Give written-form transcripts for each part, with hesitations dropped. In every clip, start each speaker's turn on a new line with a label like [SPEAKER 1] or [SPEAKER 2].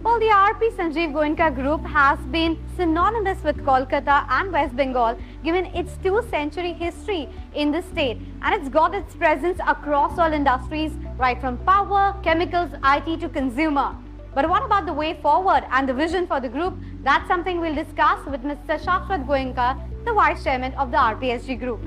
[SPEAKER 1] Well, the RP Sanjeev Goenka Group has been synonymous with Kolkata and West Bengal, given its two-century history in the state, and it's got its presence across all industries, right from power, chemicals, IT to consumer. But what about the way forward and the vision for the group? That's something we'll discuss with Mr. Shashwat Goenka, the Vice Chairman of the RPSG Group.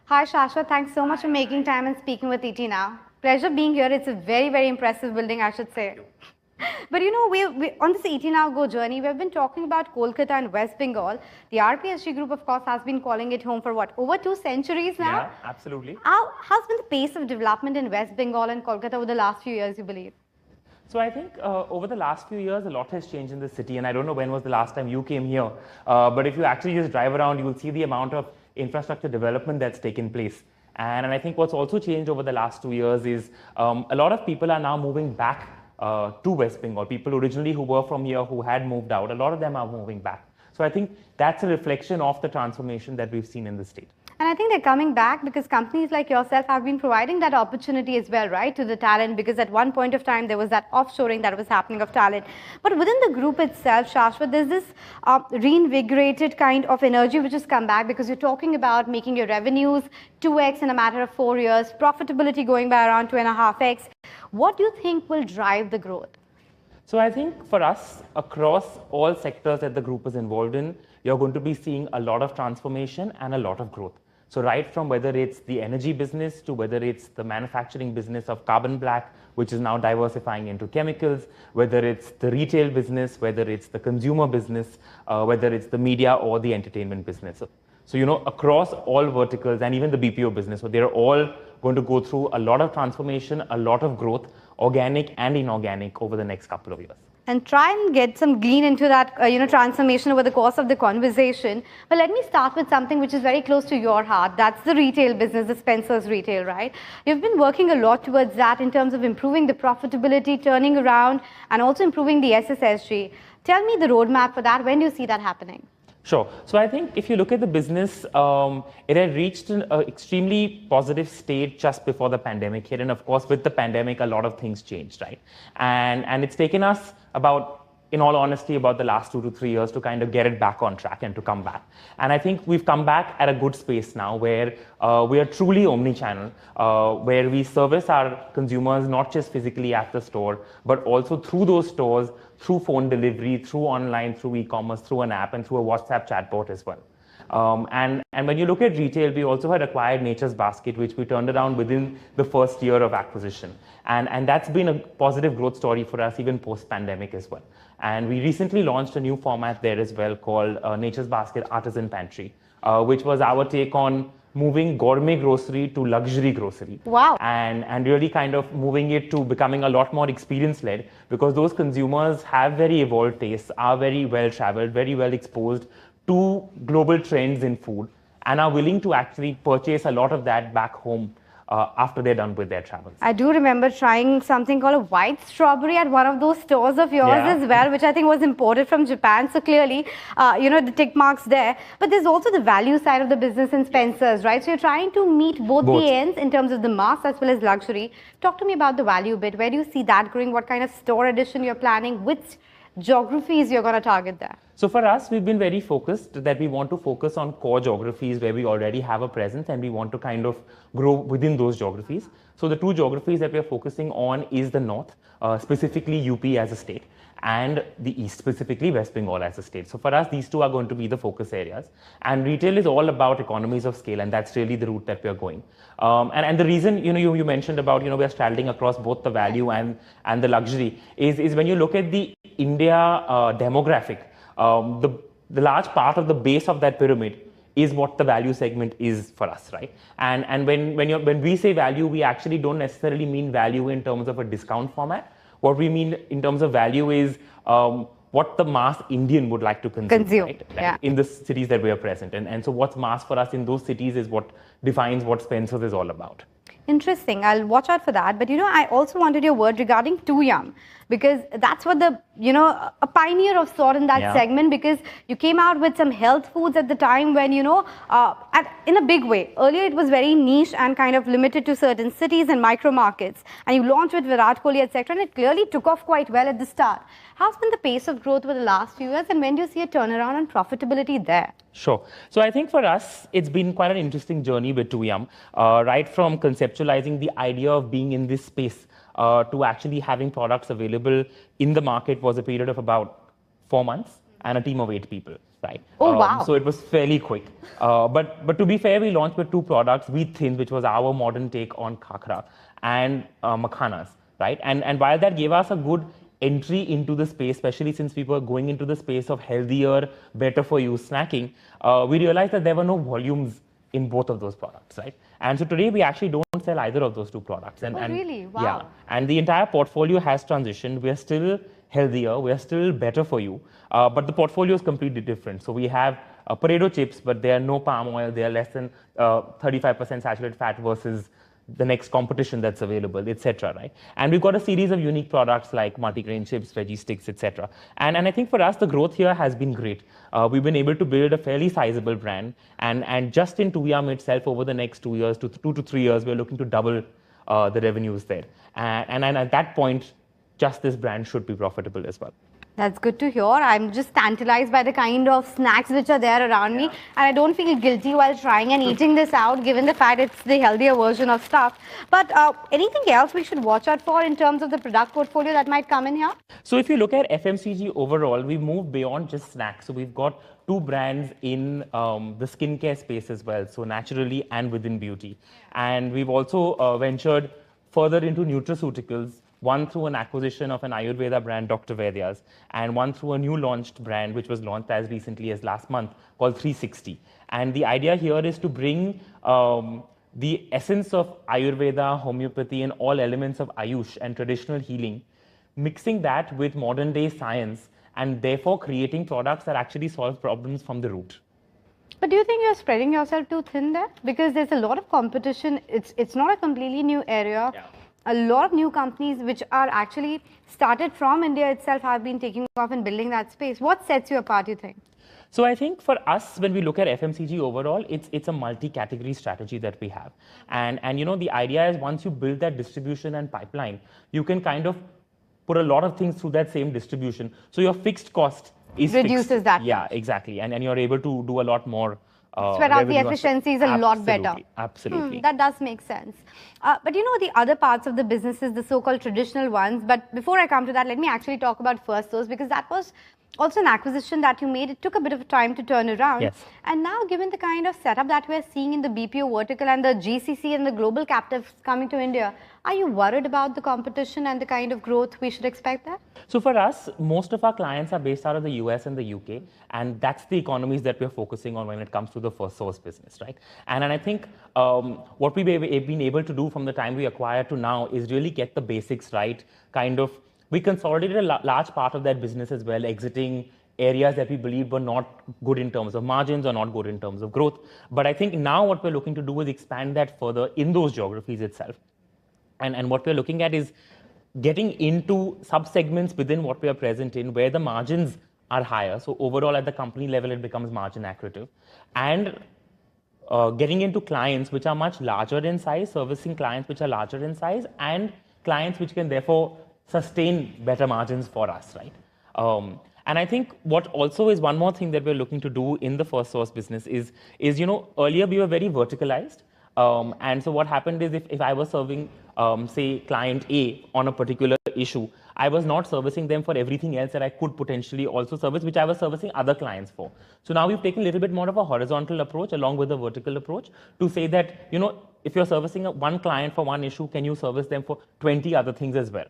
[SPEAKER 1] Hi Shashwat, thanks so much for making time and speaking with ET Now. Pleasure being here. It's a very, very impressive building, I should say. But you know, we on this ET Now Go journey, we've been talking about Kolkata and West Bengal. The RPSG Group, of course, has been calling it home for what, over 2 centuries now?
[SPEAKER 2] Yeah, absolutely.
[SPEAKER 1] How's been the pace of development in West Bengal and Kolkata over the last few years, you believe?
[SPEAKER 2] So I think over the last few years, a lot has changed in the city, and I don't know when was the last time you came here, but if you actually just drive around, you will see the amount of infrastructure development that's taken place. And I think what's also changed over the last 2 years is a lot of people are now moving back to West Bengal. People originally who were from here, who had moved out, a lot of them are moving back. So I think that's a reflection of the transformation that we've seen in the state.
[SPEAKER 1] And I think they're coming back because companies like yourself have been providing that opportunity as well, right, to the talent, because at one point of time there was that offshoring that was happening of talent. But within the group itself, Shashwat, there's this reinvigorated kind of energy which has come back because you're talking about making your revenues 2x in a matter of 4 years, profitability going by around 2.5x. What do you think will drive the growth?
[SPEAKER 2] So I think for us, across all sectors that the group is involved in, you're going to be seeing a lot of transformation and a lot of growth. So right from whether it's the energy business to whether it's the manufacturing business of carbon black, which is now diversifying into chemicals, whether it's the retail business, whether it's the consumer business, whether it's the media or the entertainment business. So, you know, across all verticals and even the BPO business, so they're all going to go through a lot of transformation, a lot of growth, organic and inorganic over the next couple of years.
[SPEAKER 1] And try and get some glean into that, transformation over the course of the conversation. But let me start with something which is very close to your heart. That's the retail business, the Spencer's retail, right? You've been working a lot towards that in terms of improving the profitability, turning around, and also improving the SSSG. Tell me the roadmap for that. When do you see that happening?
[SPEAKER 2] Sure. So I think if you look at the business, it had reached an extremely positive state just before the pandemic hit. And of course, with the pandemic, a lot of things changed, right? And it's taken us about, in all honesty, about the last 2 to 3 years to kind of get it back on track and to come back. And I think we've come back at a good space now where we are truly omni-channel, where we service our consumers not just physically at the store, but also through those stores, through phone delivery, through online, through e-commerce, through an app, and through a WhatsApp chatbot as well. And when you look at retail, we also had acquired Nature's Basket, which we turned around within the first year of acquisition. And that's been a positive growth story for us, even post-pandemic as well. And we recently launched a new format there as well called Nature's Basket Artisan Pantry, which was our take on moving gourmet grocery to luxury grocery.
[SPEAKER 1] Wow.
[SPEAKER 2] And really kind of moving it to becoming a lot more experience-led, because those consumers have very evolved tastes, are very well-traveled, very well exposed to global trends in food, and are willing to actually purchase a lot of that back home after they're done with their travels.
[SPEAKER 1] I do remember trying something called a white strawberry at one of those stores of yours as well, which I think was imported from Japan. So clearly, the tick marks there. But there's also the value side of the business in Spencer's, right? So you're trying to meet both the ends in terms of the mass as well as luxury. Talk to me about the value bit. Where do you see that growing? What kind of store addition you're planning? Which geographies you're going to target there?
[SPEAKER 2] So for us, we've been very focused that we want to focus on core geographies where we already have a presence, and we want to kind of grow within those geographies. So the 2 geographies that we're focusing on is the north, specifically UP as a state, and the east, specifically West Bengal as a state. So for us, these 2 are going to be the focus areas. And retail is all about economies of scale, and that's really the route that we're going. And the reason, you mentioned about, we're straddling across both the value and the luxury is when you look at the India demographic, the large part of the base of that pyramid is what the value segment is for us, right? And when we say value, we actually don't necessarily mean value in terms of a discount format. What we mean in terms of value is what the mass Indian would like to consume. Right?
[SPEAKER 1] Yeah.
[SPEAKER 2] In the cities that we are present in. And so what's mass for us in those cities is what defines what Spencer's is all about.
[SPEAKER 1] Interesting. I'll watch out for that. But, I also wanted your word regarding 2Yum, because that's what a pioneer of sort in that segment, because you came out with some health foods at the time when, in a big way. Earlier, it was very niche and kind of limited to certain cities and micro markets. And you launched with Virat Kohli, etc. And it clearly took off quite well at the start. How's been the pace of growth over the last few years? And when do you see a turnaround on profitability there?
[SPEAKER 2] Sure. So I think for us, it's been quite an interesting journey with 2Yum, right from conceptualizing the idea of being in this space to actually having products available in the market was a period of about 4 months and a team of 8 people, right?
[SPEAKER 1] Oh, wow.
[SPEAKER 2] So it was fairly quick. But to be fair, we launched with 2 products, Wheat Thins, which was our modern take on khakra, and makhanas, right? And while that gave us a good entry into the space, especially since we were going into the space of healthier, better for you snacking, we realized that there were no volumes in both of those products, right? And so today we actually don't sell either of those 2 products. And
[SPEAKER 1] really? Wow.
[SPEAKER 2] Yeah, and the entire portfolio has transitioned. We are still healthier, we are still better for you, but the portfolio is completely different. So we have potato chips, but they are no palm oil, they are less than 35% saturated fat versus the next competition that's available, etc. Right? And we've got a series of unique products like multi-grain chips, veggie sticks, etc. And I think for us, the growth here has been great. We've been able to build a fairly sizable brand, and just in 2Yum itself, over the next 2 years, 2 to 3 years, we're looking to double the revenues there. And at that point, just this brand should be profitable as well.
[SPEAKER 1] That's good to hear. I'm just tantalized by the kind of snacks which are there around me, and I don't feel guilty while trying and eating this out, given the fact it's the healthier version of stuff. But anything else we should watch out for in terms of the product portfolio that might come in here?
[SPEAKER 2] So if you look at FMCG overall, we've moved beyond just snacks. So we've got 2 brands in the skincare space as well, so naturally and within beauty. And we've also ventured further into nutraceuticals, one through an acquisition of an Ayurveda brand, Dr. Vedya's, and one through a new launched brand, which was launched as recently as last month, called 360. And the idea here is to bring the essence of Ayurveda, homeopathy, and all elements of Ayush and traditional healing, mixing that with modern day science, and therefore creating products that actually solve problems from the root.
[SPEAKER 1] But do you think you're spreading yourself too thin there? Because there's a lot of competition. It's not a completely new area.
[SPEAKER 2] Yeah.
[SPEAKER 1] A lot of new companies which are actually started from India itself have been taking off and building that space. What sets you apart, you think?
[SPEAKER 2] So I think for us, when we look at FMCG overall, it's a multi-category strategy that we have. And the idea is once you build that distribution and pipeline, you can kind of put a lot of things through that same distribution. So your fixed cost is
[SPEAKER 1] reduces
[SPEAKER 2] fixed.
[SPEAKER 1] that.
[SPEAKER 2] Yeah, exactly. And you're able to do a lot more.
[SPEAKER 1] Spread out the efficiencies a lot better.
[SPEAKER 2] Absolutely.
[SPEAKER 1] That does make sense. But the other parts of the businesses, the so-called traditional ones. But before I come to that, let me actually talk about First Source, because that was also an acquisition that you made. It took a bit of time to turn around.
[SPEAKER 2] Yes.
[SPEAKER 1] And now, given the kind of setup that we're seeing in the BPO vertical and the GCC and the global captives coming to India, are you worried about the competition and the kind of growth we should expect there?
[SPEAKER 2] So for us, most of our clients are based out of the US and the UK, and that's the economies that we're focusing on when it comes to the First Source business, right? And I think what we've been able to do from the time we acquired to now is really get the basics right, we consolidated a large part of that business as well, exiting areas that we believe were not good in terms of margins or not good in terms of growth. But I think now what we're looking to do is expand that further in those geographies itself. And what we're looking at is getting into sub-segments within what we are present in, where the margins are higher. So overall at the company level, it becomes margin accretive. And getting into clients which are much larger in size, servicing clients which are larger in size, and clients which can therefore sustain better margins for us, right? And I think what also is one more thing that we're looking to do in the First Source business is earlier we were very verticalized. And so what happened is if I was serving, say, client A on a particular issue, I was not servicing them for everything else that I could potentially also service, which I was servicing other clients for. So now we've taken a little bit more of a horizontal approach along with a vertical approach to say that, if you're servicing one client for one issue, can you service them for 20 other things as well?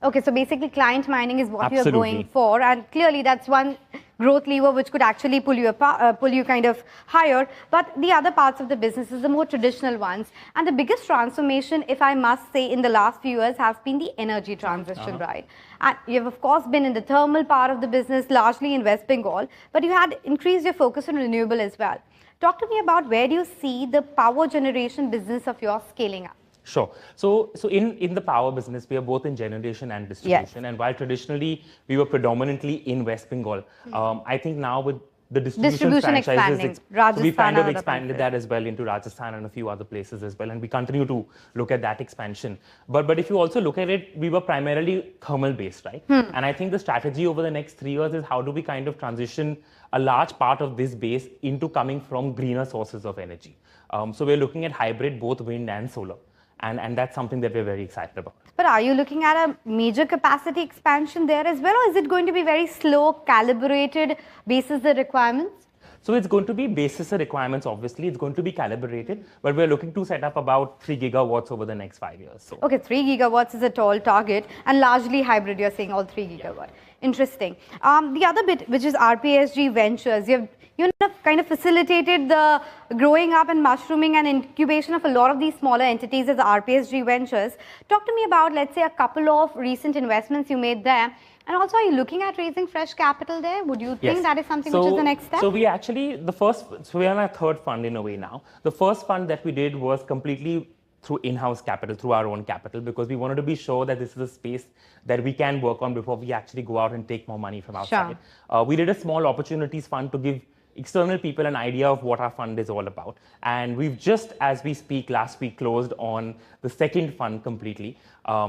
[SPEAKER 1] Okay, so basically client mining is what
[SPEAKER 2] Absolutely.
[SPEAKER 1] you're going for, and clearly that's one growth lever which could actually pull you kind of higher. But the other parts of the business is the more traditional ones. And the biggest transformation, if I must say, in the last few years has been the energy transition, right? And you've of course been in the thermal part of the business, largely in West Bengal, but you had increased your focus on renewable as well. Talk to me about where do you see the power generation business of yours scaling up?
[SPEAKER 2] Sure. So in the power business, we are both in generation and distribution.
[SPEAKER 1] Yes.
[SPEAKER 2] And while traditionally we were predominantly in West Bengal, I think now with the distribution franchises, so we kind of expanded that as well into Rajasthan and a few other places as well. And we continue to look at that expansion. But if you also look at it, we were primarily thermal based, right? And I think the strategy over the next 3 years is how do we kind of transition a large part of this base into coming from greener sources of energy. So we're looking at hybrid, both wind and solar. And that's something that we're very excited about.
[SPEAKER 1] But are you looking at a major capacity expansion there as well, or is it going to be very slow, calibrated, basis the requirements?
[SPEAKER 2] So it's going to be basis the requirements, obviously. It's going to be calibrated, but we're looking to set up about 3 gigawatts over the next 5 years. So.
[SPEAKER 1] Okay, 3 gigawatts is a tall target, and largely hybrid, you're saying all 3 gigawatt. Interesting. The other bit, which is RPSG Ventures, you have kind of facilitated the growing up and mushrooming and incubation of a lot of these smaller entities as RPSG Ventures. Talk to me about, let's say, a couple of recent investments you made there. And also, are you looking at raising fresh capital there? Would you think that is something which is the next step?
[SPEAKER 2] So we actually, so we are on our third fund in a way now. The first fund that we did was completely through in-house capital, through our own capital, because we wanted to be sure that this is a space that we can work on before we actually go out and take more money from outside. Sure. We did a small opportunities fund to give external people an idea of what our fund is all about. And we've just, as we speak, last week closed on the second fund completely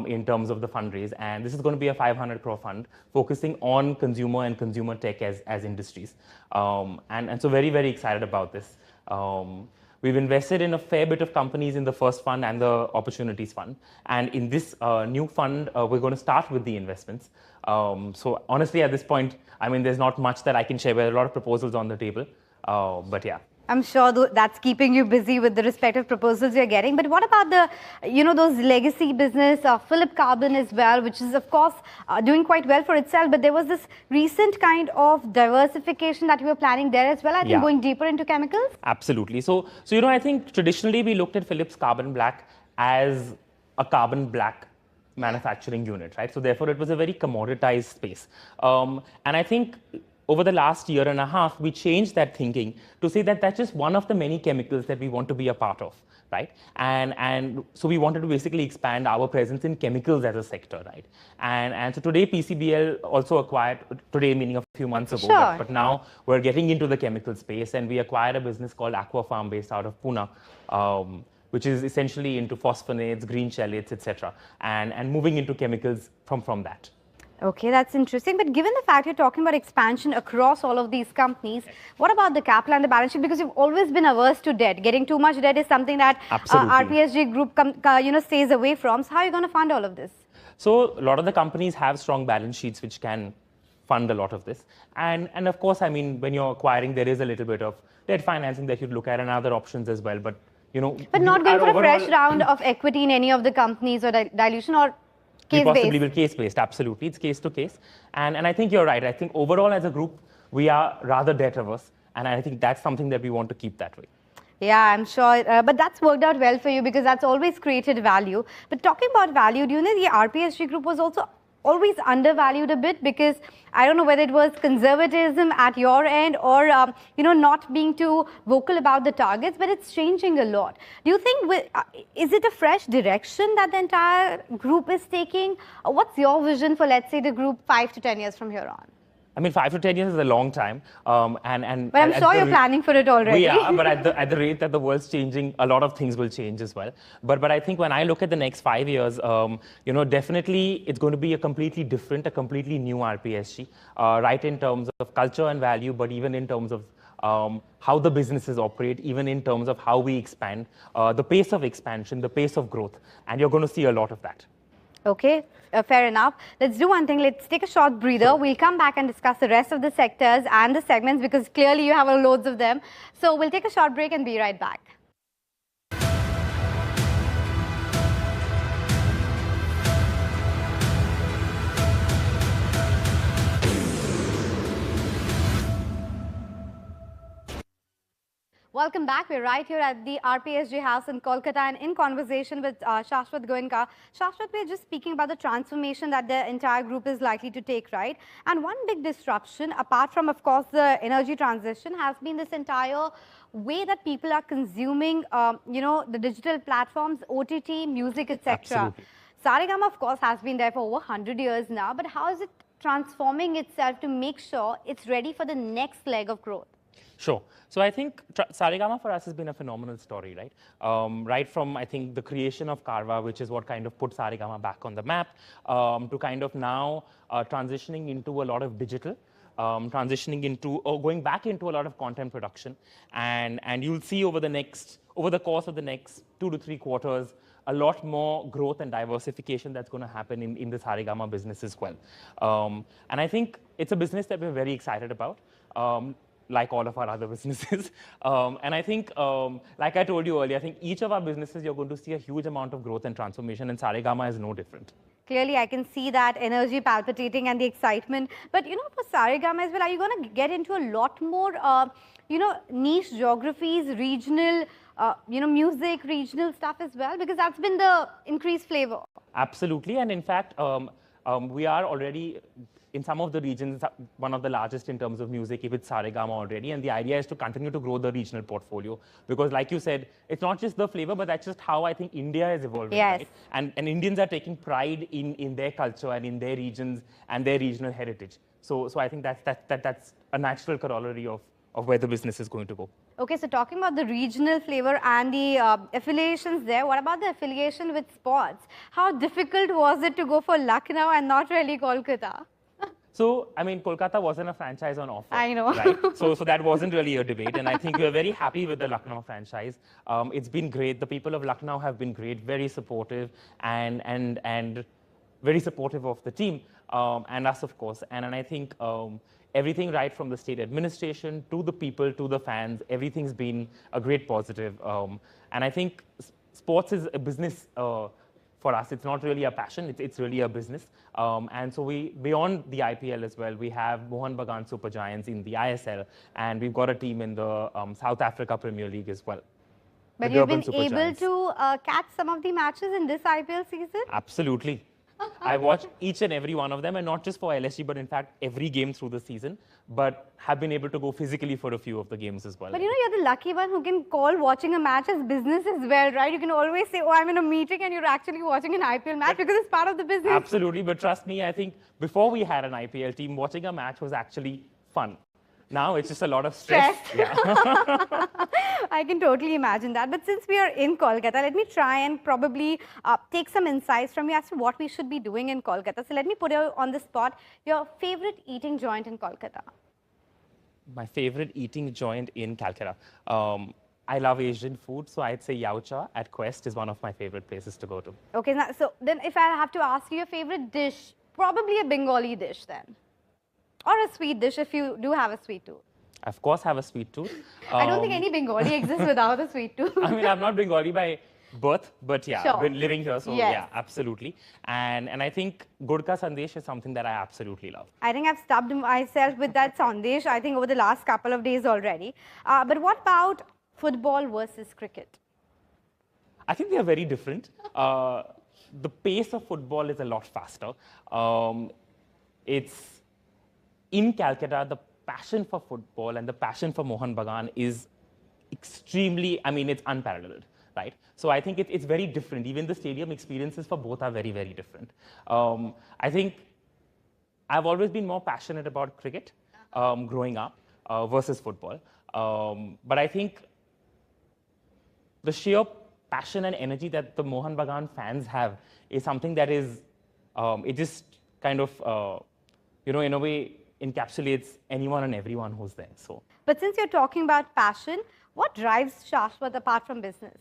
[SPEAKER 2] in terms of the fundraise. And this is going to be a 500 crore fund focusing on consumer and consumer tech as industries. And so very, very excited about this. We've invested in a fair bit of companies in the first fund and the opportunities fund. And in this new fund, we're going to start with the investments. So honestly, at this point, I mean, there's not much that I can share. There are a lot of proposals on the table, but yeah.
[SPEAKER 1] I'm sure that's keeping you busy with the respective proposals you're getting. But what about the, those legacy business, Philip Carbon as well, which is, of course, doing quite well for itself. But there was this recent kind of diversification that you were planning there as well, I think, going deeper into chemicals?
[SPEAKER 2] Absolutely. So I think traditionally we looked at Philip's Carbon Black as a carbon black manufacturing unit, right? So therefore, it was a very commoditized space. And I think over the last year and a half, we changed that thinking to say that that's just one of the many chemicals that we want to be a part of, right? And so we wanted to basically expand our presence in chemicals as a sector, right? And so today PCBL also acquired, today meaning a few months ago, but now we're getting into the chemical space, and we acquired a business called Aquafarm based out of Pune, which is essentially into phosphonates, green chelates, etc., and moving into chemicals from that.
[SPEAKER 1] Okay, that's interesting. But given the fact you're talking about expansion across all of these companies, what about the capital and the balance sheet? Because you've always been averse to debt. Getting too much debt is something that RPSG group stays away from. So how are you going to fund all of this?
[SPEAKER 2] So a lot of the companies have strong balance sheets which can fund a lot of this. And of course, I mean, when you're acquiring, there is a little bit of debt financing that you'd look at and other options as well. But
[SPEAKER 1] not going for a fresh round of equity in any of the companies or dilution, or case-based?
[SPEAKER 2] We possibly will case-based, absolutely. It's case to case. And I think you're right. I think overall as a group, we are rather debt-averse. And I think that's something that we want to keep that way.
[SPEAKER 1] Yeah, I'm sure. But that's worked out well for you because that's always created value. But talking about value, do you know the RPSG group was also always undervalued a bit, because I don't know whether it was conservatism at your end or, not being too vocal about the targets, but it's changing a lot. Do you think, is it a fresh direction that the entire group is taking? What's your vision for, let's say, the group 5 to 10 years from here on?
[SPEAKER 2] I mean, 5 to 10 years is a long time.
[SPEAKER 1] But I'm sure you're planning for it already.
[SPEAKER 2] Yeah, but at the rate that the world's changing, a lot of things will change as well. But I think when I look at the next 5 years, definitely it's going to be a completely different, a completely new RPSG, right in terms of culture and value, but even in terms of how the businesses operate, even in terms of how we expand, the pace of expansion, the pace of growth. And you're going to see a lot of that.
[SPEAKER 1] Okay, fair enough. Let's do one thing. Let's take a short breather. Sure. We'll come back and discuss the rest of the sectors and the segments, because clearly you have loads of them. So we'll take a short break and be right back. Welcome back. We're right here at the RPSG house in Kolkata and in conversation with Shashwat Goenka. Shashwat, we're just speaking about the transformation that the entire group is likely to take, right? And one big disruption, apart from, of course, the energy transition, has been this entire way that people are consuming, the digital platforms, OTT, music, etc.
[SPEAKER 2] Absolutely.
[SPEAKER 1] Saregama, of course, has been there for over 100 years now, but how is it transforming itself to make sure it's ready for the next leg of growth?
[SPEAKER 2] Sure. So I think Saregama for us has been a phenomenal story, right? Right from, I think, the creation of Carva, which is what kind of put Saregama back on the map, to kind of now transitioning into a lot of digital, transitioning into, or going back into a lot of content production. And you'll see over the course of the next 2 to 3 quarters, a lot more growth and diversification that's going to happen in the Saregama business as well. And I think it's a business that we're very excited about. Like all of our other businesses. And I think, like I told you earlier, I think each of our businesses, you're going to see a huge amount of growth and transformation, and Saregama is no different.
[SPEAKER 1] Clearly, I can see that energy palpitating and the excitement. But, for Saregama as well, are you going to get into a lot more, niche geographies, regional, music, regional stuff as well? Because that's been the increased flavor.
[SPEAKER 2] Absolutely. And in fact, we are already in some of the regions, one of the largest in terms of music with Saregama already. And the idea is to continue to grow the regional portfolio. Because like you said, it's not just the flavor, but that's just how I think India is evolving.
[SPEAKER 1] Yes.
[SPEAKER 2] Right? And Indians are taking pride in their culture and in their regions and their regional heritage. So I think that's a natural corollary of where the business is going to go.
[SPEAKER 1] Okay, so talking about the regional flavor and the affiliations there, what about the affiliation with sports? How difficult was it to go for Lucknow and not really Kolkata?
[SPEAKER 2] So, I mean, Kolkata wasn't a franchise on offer.
[SPEAKER 1] I know.
[SPEAKER 2] Right? So that wasn't really a debate. And I think we're very happy with the Lucknow franchise. It's been great. The people of Lucknow have been great, very supportive and very supportive of the team and us, of course. And I think everything right from the state administration to the people to the fans, everything's been a great positive. And I think sports is a business for us. It's not really a passion, it's really a business. And so beyond the IPL as well, we have Mohan Bagan Super Giants in the ISL, and we've got a team in the South Africa Premier League as well.
[SPEAKER 1] But you've been able to catch some of the matches in this IPL season?
[SPEAKER 2] Absolutely. I watched each and every one of them, and not just for LSG, but in fact every game through the season, but have been able to go physically for a few of the games as well.
[SPEAKER 1] But you're the lucky one who can call watching a match as business as well, right? You can always say, oh, I'm in a meeting, and you're actually watching an IPL match because it's part of the business.
[SPEAKER 2] Absolutely, but trust me, I think before we had an IPL team, watching a match was actually fun. Now it's just a lot of stress. Yeah.
[SPEAKER 1] I can totally imagine that. But since we are in Kolkata, let me try and probably take some insights from you as to what we should be doing in Kolkata. So let me put you on the spot. Your favorite eating joint in Kolkata?
[SPEAKER 2] My favorite eating joint in Calcutta. I love Asian food, so I'd say Yaucha at Quest is one of my favorite places to go to. Okay,
[SPEAKER 1] so then if I have to ask you your favorite dish, probably a Bengali dish then. Or a sweet dish if you do have a sweet tooth.
[SPEAKER 2] Of course, have a sweet tooth.
[SPEAKER 1] I don't think any Bengali exists without a sweet tooth.
[SPEAKER 2] I mean, I'm not Bengali by birth, but yeah,
[SPEAKER 1] sure.
[SPEAKER 2] I've been living here, so
[SPEAKER 1] yes.
[SPEAKER 2] Yeah, absolutely. And I think Gurka Sandesh is something that I absolutely love.
[SPEAKER 1] I think I've stubbed myself with that Sandesh, I think over the last couple of days already. But what about football versus cricket?
[SPEAKER 2] I think they are very different. The pace of football is a lot faster. It's in Calcutta, the passion for football and the passion for Mohan Bagan is extremely, I mean, it's unparalleled, right? So I think it's very different. Even the stadium experiences for both are very, very different. I think I've always been more passionate about cricket growing up versus football. But I think the sheer passion and energy that the Mohan Bagan fans have is something that is, it just kind of, in a way, encapsulates anyone and everyone who's there. So,
[SPEAKER 1] but since you're talking about passion, what drives Shashwat apart from business?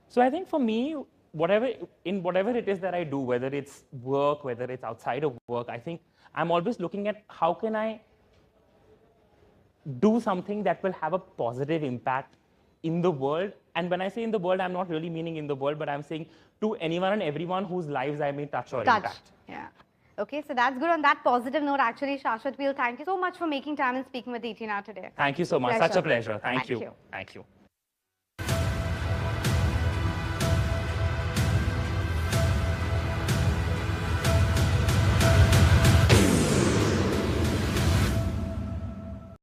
[SPEAKER 2] So I think for me, whatever it is that I do, whether it's work, whether it's outside of work, I think I'm always looking at how can I do something that will have a positive impact in the world. And when I say in the world, I'm not really meaning in the world, but I'm saying to anyone and everyone whose lives I may touch or impact.
[SPEAKER 1] Yeah. Okay, so that's good. On that positive note, actually, Shashwat, we'll thank you so much for making time and speaking with ET Now today.
[SPEAKER 2] Thank you so much. Such a pleasure. Thank
[SPEAKER 1] Thank
[SPEAKER 2] you.
[SPEAKER 1] you.
[SPEAKER 2] Thank you.